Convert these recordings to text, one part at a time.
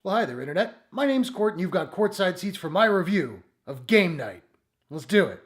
Well, hi there, Internet. My name's Court, and you've got courtside seats for my review of Game Night. Let's do it.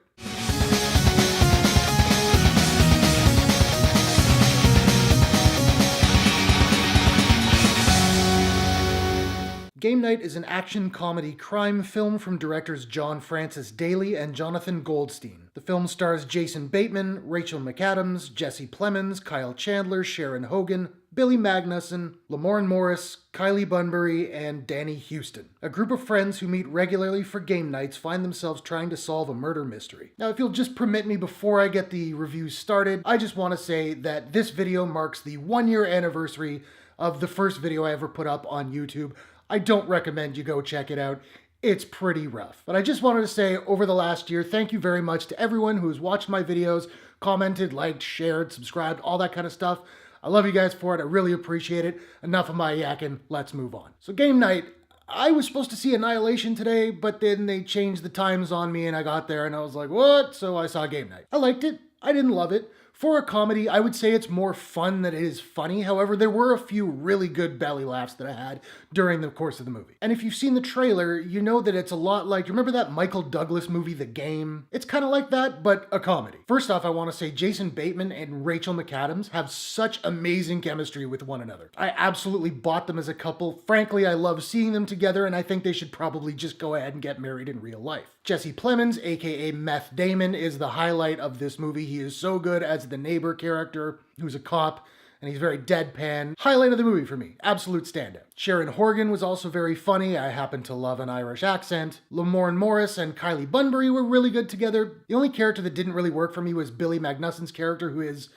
Game Night is an action-comedy crime film from directors John Francis Daley and Jonathan Goldstein. The film stars Jason Bateman, Rachel McAdams, Jesse Plemons, Kyle Chandler, Sharon Horgan, Billy Magnussen, Lamorne Morris, Kylie Bunbury, and Danny Huston. A group of friends who meet regularly for game nights find themselves trying to solve a murder mystery. Now, if you'll just permit me before I get the review started, I just want to say that this video marks the 1-year anniversary of the first video I ever put up on YouTube. I don't recommend you go check it out. It's pretty rough. But I just wanted to say, over the last year, thank you very much to everyone who's watched my videos, commented, liked, shared, subscribed, all that kind of stuff. I love you guys for it. I really appreciate it. Enough of my yakking. Let's move on. So Game Night, I was supposed to see Annihilation today, but then they changed the times on me and I got there and I was like, what? So I saw Game Night. I liked it. I didn't love it. For a comedy, I would say it's more fun than it is funny. However, there were a few really good belly laughs that I had during the course of the movie. And if you've seen the trailer, you know that it's a lot like, you remember that Michael Douglas movie, The Game? It's kind of like that, but a comedy. First off, I want to say Jason Bateman and Rachel McAdams have such amazing chemistry with one another. I absolutely bought them as a couple. Frankly, I love seeing them together, and I think they should probably just go ahead and get married in real life. Jesse Plemons, aka Meth Damon, is the highlight of this movie. He is so good as the neighbor character who's a cop, and he's very deadpan. Highlight of the movie for me. Absolute standout. Sharon Horgan was also very funny. I happen to love an Irish accent. Lamorne Morris and Kylie Bunbury were really good together. The only character that didn't really work for me was Billy Magnussen's character, who is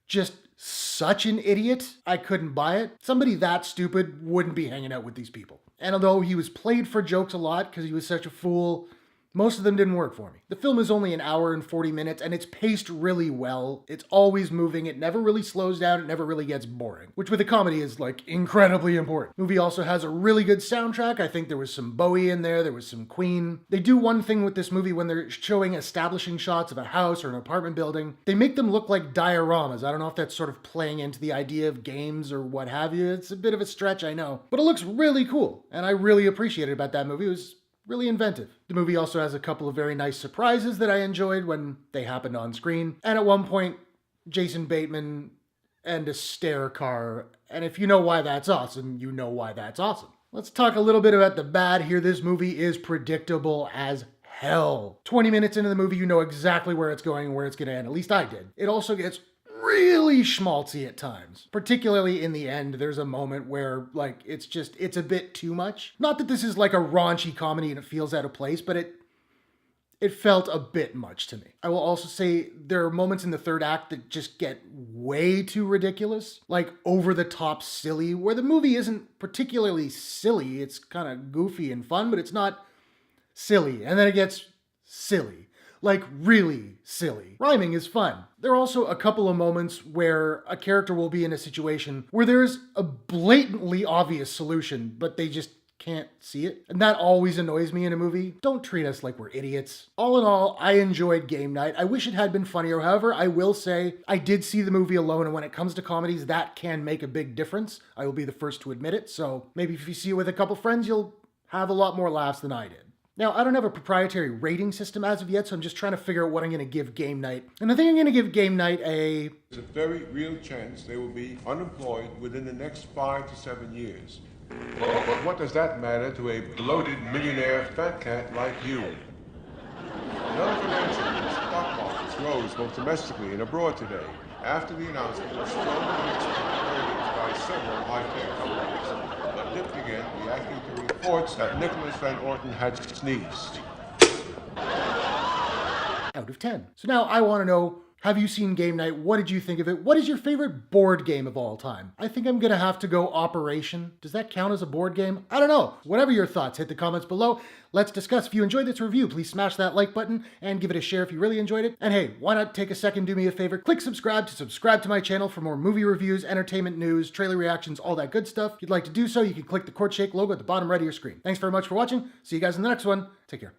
just such an idiot. I couldn't buy it. Somebody that stupid wouldn't be hanging out with these people. And although he was played for jokes a lot because he was such a fool, most of them didn't work for me. The film is only an hour and 40 minutes, and it's paced really well. It's always moving. It never really slows down. It never really gets boring, which with a comedy is like incredibly important. The movie also has a really good soundtrack. I think there was some Bowie in there. There was some Queen. They do one thing with this movie when they're showing establishing shots of a house or an apartment building. They make them look like dioramas. I don't know if that's sort of playing into the idea of games or what have you. It's a bit of a stretch, I know, but it looks really cool, and I really appreciated about that movie. It was really inventive. The movie also has a couple of very nice surprises that I enjoyed when they happened on screen. And at one point, Jason Bateman and a stair car. And if you know why that's awesome, you know why that's awesome. Let's talk a little bit about the bad here. This movie is predictable as hell. 20 minutes into the movie, you know exactly where it's going and where it's going to end. At least I did. It also gets really schmaltzy at times. Particularly in the end, there's a moment where, like, it's a bit too much. Not that this is like a raunchy comedy and it feels out of place, but it felt a bit much to me. I will also say there are moments in the third act that just get way too ridiculous, like over the top silly, where the movie isn't particularly silly. It's kind of goofy and fun, but it's not silly. And then it gets silly. Like, really silly. Rhyming is fun. There are also a couple of moments where a character will be in a situation where there's a blatantly obvious solution, but they just can't see it. And that always annoys me in a movie. Don't treat us like we're idiots. All in all, I enjoyed Game Night. I wish it had been funnier. However, I will say I did see the movie alone, and when it comes to comedies, that can make a big difference. I will be the first to admit it. So maybe if you see it with a couple friends, you'll have a lot more laughs than I did. Now, I don't have a proprietary rating system as of yet, so I'm just trying to figure out what I'm going to give Game Night. And I think I'm going to give Game Night a... There's a very real chance they will be unemployed within the next 5 to 7 years. But what does that matter to a bloated millionaire fat cat like you? Another financial news, stock markets rose both domestically and abroad today after the announcement of strong earnings by several high-tech companies. But dipped again, reacting to reports that Nicholas Van Orton had sneezed. Out of 10. So now I want to know, have you seen Game Night? What did you think of it? What is your favorite board game of all time? I think I'm going to have to go Operation. Does that count as a board game? I don't know. Whatever your thoughts, hit the comments below. Let's discuss. If you enjoyed this review, please smash that like button and give it a share if you really enjoyed it. And hey, why not take a second, do me a favor, click subscribe to my channel for more movie reviews, entertainment news, trailer reactions, all that good stuff. If you'd like to do so, you can click the Courtshake logo at the bottom right of your screen. Thanks very much for watching. See you guys in the next one. Take care.